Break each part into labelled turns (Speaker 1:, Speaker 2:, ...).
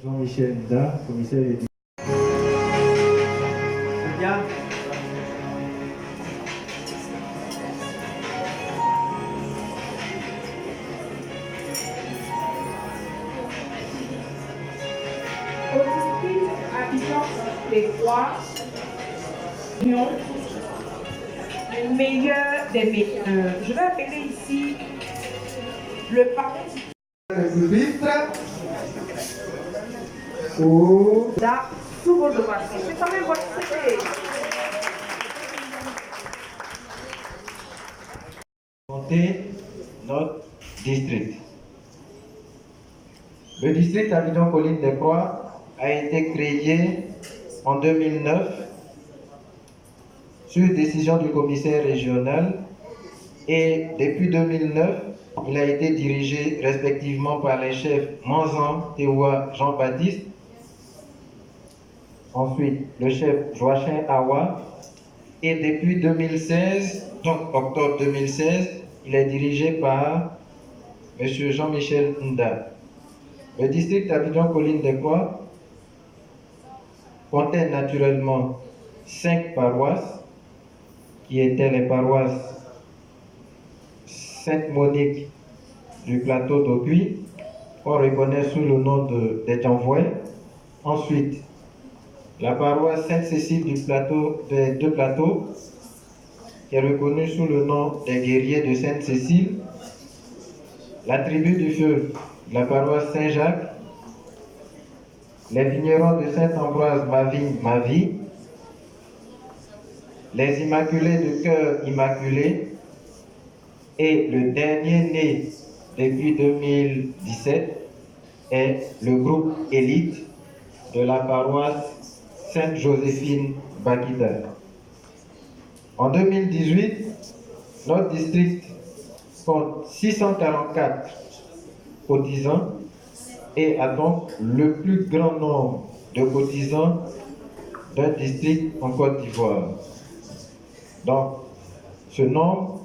Speaker 1: Jean-Michel Nda, commissaire éducation.
Speaker 2: C'est bien.
Speaker 3: Au district habitant les Croix, le meilleur des meilleurs. Je vais appeler ici le parrain. Là, sous vos ovations. C'est quand même votre CV.
Speaker 1: Notre district. Le district Abidjan-Colline des Croix a été créé en 2009 sur décision du commissaire régional et depuis 2009, il a été dirigé respectivement par les chefs Manzan Tewa Jean-Baptiste, ensuite le chef Joachim Awa, et depuis 2016, donc octobre 2016, il est dirigé par M. Jean-Michel Nda. Le district Abidjan-Colline des Croix comptait naturellement 5 paroisses qui étaient les paroisses Sainte-Monique du plateau d'Aucuy, qu'on reconnaît sous le nom des Janvois. Ensuite, la paroisse Sainte-Cécile des Deux Plateaux, qui est reconnue sous le nom des guerriers de Sainte-Cécile. La tribu du feu, la paroisse Saint-Jacques, les vignerons de Saint-Ambroise, ma vigne, ma vie, les Immaculés de Cœur Immaculé, et le dernier né depuis 2017 est le groupe élite de la paroisse Sainte-Joséphine Bakita. En 2018, notre district compte 644 cotisants et a donc le plus grand nombre de cotisants d'un district en Côte d'Ivoire. Donc, ce nombre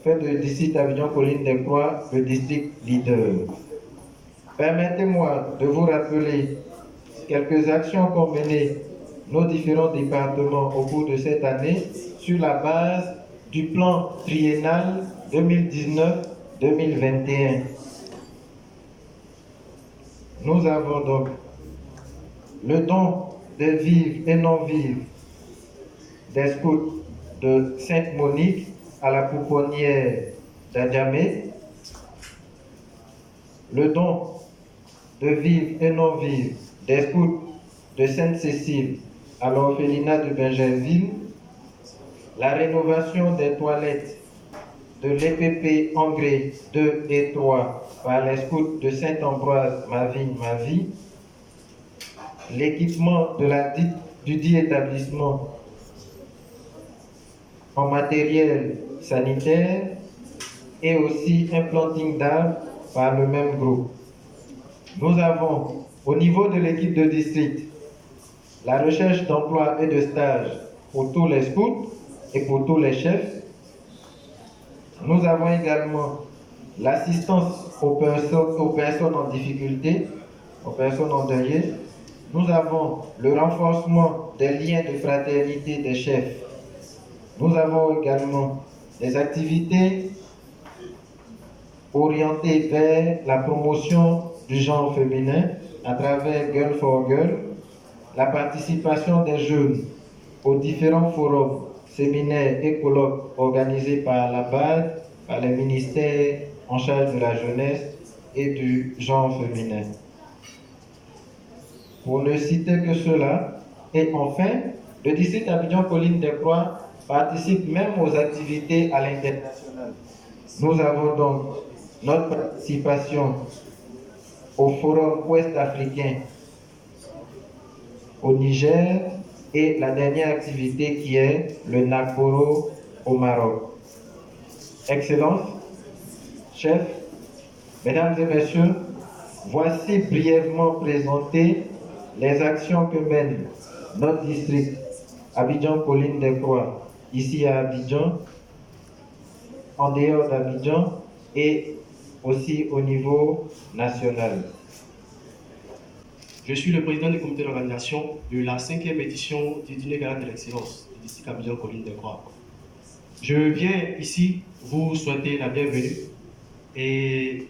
Speaker 1: fait du district Abidjan-Colline des Croix le district leader. Permettez-moi de vous rappeler quelques actions qu'ont menées nos différents départements au cours de cette année sur la base du plan triennal 2019-2021. Nous avons donc le don des vivres et non-vivres des scouts de Sainte-Monique à la pouponnière d'Adjamé, le don de vivres et non-vivres des scouts de Sainte-Cécile à l'orphelinat de Benjerville, la rénovation des toilettes de l'EPP Engrais 2 et 3 par les scouts de Saint-Ambroise, ma vigne, ma vie, l'équipement du dit établissement en matériel sanitaire et aussi un planting d'arbres par le même groupe. Nous avons, au niveau de l'équipe de district, la recherche d'emploi et de stage pour tous les scouts et pour tous les chefs. Nous avons également l'assistance aux personnes en difficulté, aux personnes endeuillées. Nous avons le renforcement des liens de fraternité des chefs. Nous avons également des activités orientées vers la promotion du genre féminin à travers Girl for Girl, la participation des jeunes aux différents forums, séminaires et colloques organisés par la BAD, par les ministères en charge de la jeunesse et du genre féminin. Pour ne citer que cela, et enfin, le district Abidjan-Colline des Croix participe même aux activités à l'international. Nous avons donc notre participation au Forum ouest-africain au Niger et la dernière activité qui est le Nakoro au Maroc. Excellences, chefs, mesdames et messieurs, voici brièvement présentées les actions que mène notre district Abidjan-Colline des Croix ici à Abidjan, en dehors d'Abidjan et aussi au niveau national.
Speaker 2: Je suis le président du comité d'organisation de la 5e édition du Dîner Gala de l'Excellence du district Abidjan-Colline des Croix. Je viens ici vous souhaiter la bienvenue et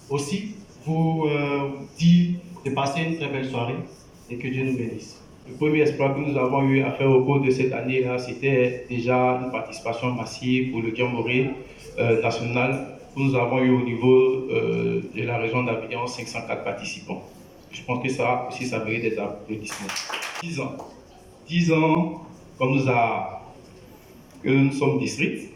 Speaker 2: aussi vous dire de passer une très belle soirée et que Dieu nous bénisse. Le premier exploit que nous avons eu à faire au cours de cette année-là, c'était déjà une participation massive pour le Jamboree national que nous avons eu au niveau de la région d'Abidjan, 504 participants. Je pense que ça aussi, ça mérite des applaudissements. 10 ans. 10 ans, comme que nous sommes districts,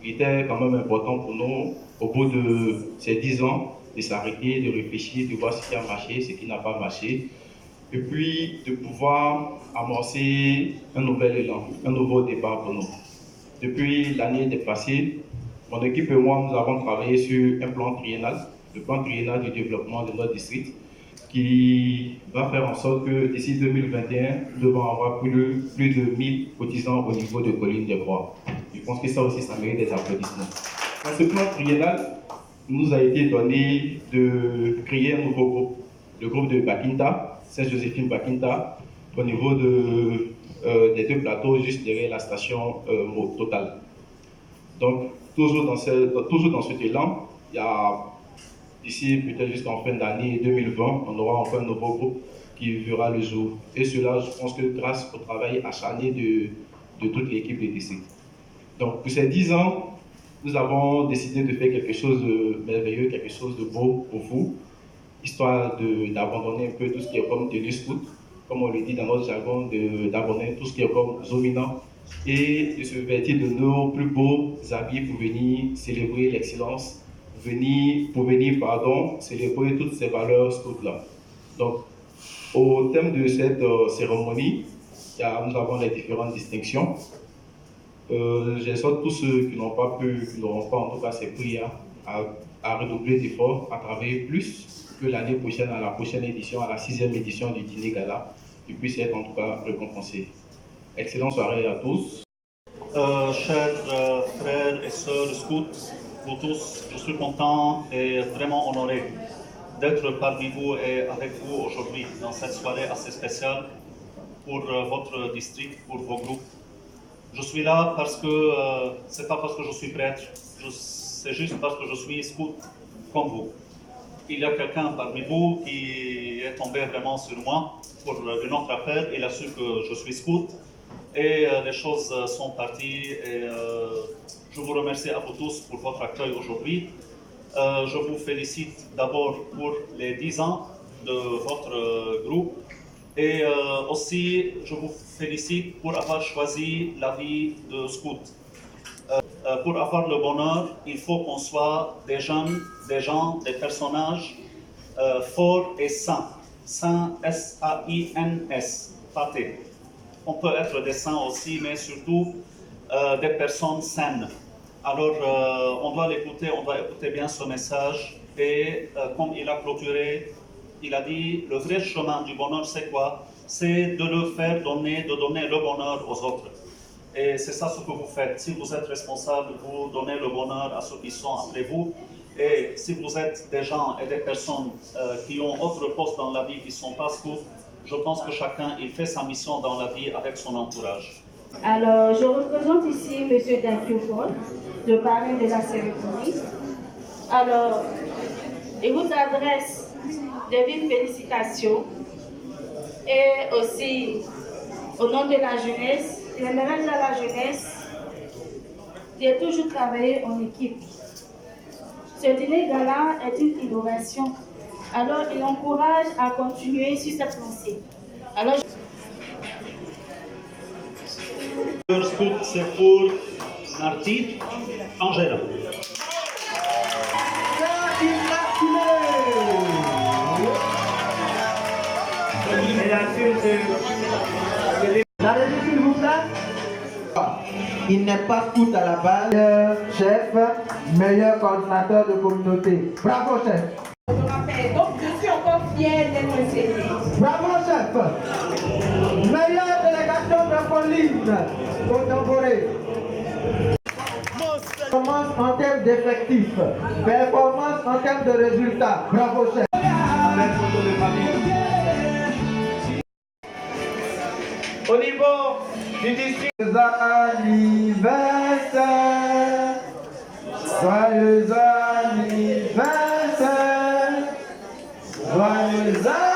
Speaker 2: il était quand même important pour nous, au bout de ces 10 ans, de s'arrêter, de réfléchir, de voir ce qui a marché, ce qui n'a pas marché, et puis de pouvoir amorcer un nouvel élan, un nouveau départ pour nous. Depuis l'année dépassée, mon équipe et moi, nous avons travaillé sur un plan triennal, le plan triennal du développement de notre district, qui va faire en sorte que d'ici 2021, nous devons avoir plus de 1000 cotisants au niveau de Colline des Croix. Je pense que ça aussi, ça mérite des applaudissements. Dans ce plan triennal, il nous a été donné de créer un nouveau groupe, le groupe de Bakinta, Sainte-Joséphine Bakinta, au niveau des deux plateaux, juste derrière la station Total. Donc, toujours dans cet élan, il y a d'ici peut-être jusqu'en fin d'année 2020, on aura enfin un nouveau groupe qui verra le jour. Et cela, je pense que grâce au travail acharné de toute l'équipe des districts. Donc, pour ces 10 ans, nous avons décidé de faire quelque chose de merveilleux, quelque chose de beau pour vous, histoire d'abandonner un peu tout ce qui est comme tenue scout, comme on le dit dans notre jargon, d'abandonner tout ce qui est comme zominant et de se vêtir de nos plus beaux habits pour venir célébrer l'excellence, pour venir célébrer toutes ces valeurs scouts-là. Donc, au thème de cette cérémonie, nous avons les différentes distinctions. J'exhorte tous ceux qui n'auront pas en tout cas ces prix à redoubler d'efforts, à travailler plus que l'année prochaine, à la prochaine édition, à la 6e édition du Dîner Gala, et puissent être en tout cas récompensés. Excellente soirée à tous.
Speaker 4: Chers frères et sœurs scouts, vous tous, je suis content et vraiment honoré d'être parmi vous et avec vous aujourd'hui dans cette soirée assez spéciale pour votre district, pour vos groupes. Je suis là parce que, c'est pas parce que je suis prêtre, c'est juste parce que je suis scout comme vous. Il y a quelqu'un parmi vous qui est tombé vraiment sur moi pour une autre affaire. Il a su que je suis scout et les choses sont parties. Et je vous remercie à vous tous pour votre accueil aujourd'hui. Je vous félicite d'abord pour les 10 ans de votre groupe et aussi je vous félicite pour avoir choisi la vie de scout. Pour avoir le bonheur, il faut qu'on soit des jeunes, des gens, des personnages forts et sains. Sains, S-A-I-N-S, pas T. On peut être des saints aussi, mais surtout des personnes saines. Alors, on doit l'écouter, on doit écouter bien ce message. Et comme il a clôturé, il a dit, le vrai chemin du bonheur, c'est quoi? C'est de le faire donner, de donner le bonheur aux autres. Et c'est ça ce que vous faites. Si vous êtes responsable, vous donnez le bonheur à ceux qui sont après vous. Et si vous êtes des gens et des personnes qui ont autre poste dans la vie, qui ne sont pas scouts, je pense que chacun, il fait sa mission dans la vie avec son entourage.
Speaker 5: Alors, je représente ici M. Dakiofon, le parrain de la cérémonie. Alors, il vous adresse des vives félicitations et aussi, au nom de la jeunesse, il aimerait dire à la jeunesse de toujours travailler en équipe. Ce dîner gala est une innovation. Alors, il encourage à continuer sur cette lancée. Alors,
Speaker 4: Le scout, c'est pour Nartit Angela.
Speaker 1: La régie, s'il vous plaît. Il n'est pas scout à la base. Meilleur chef, meilleur coordinateur de communauté. Bravo, chef.
Speaker 3: Donc, je suis encore fière d'être cédée.
Speaker 1: Bravo, chef. Meilleure délégation de Colline au Tamboré. Performance en termes d'effectifs. Performance en termes de résultats. Bravo, chef. Avec photo de famille. Au niveau du district, anniversaire, joyeux anniversaire, joyeux anniversaire.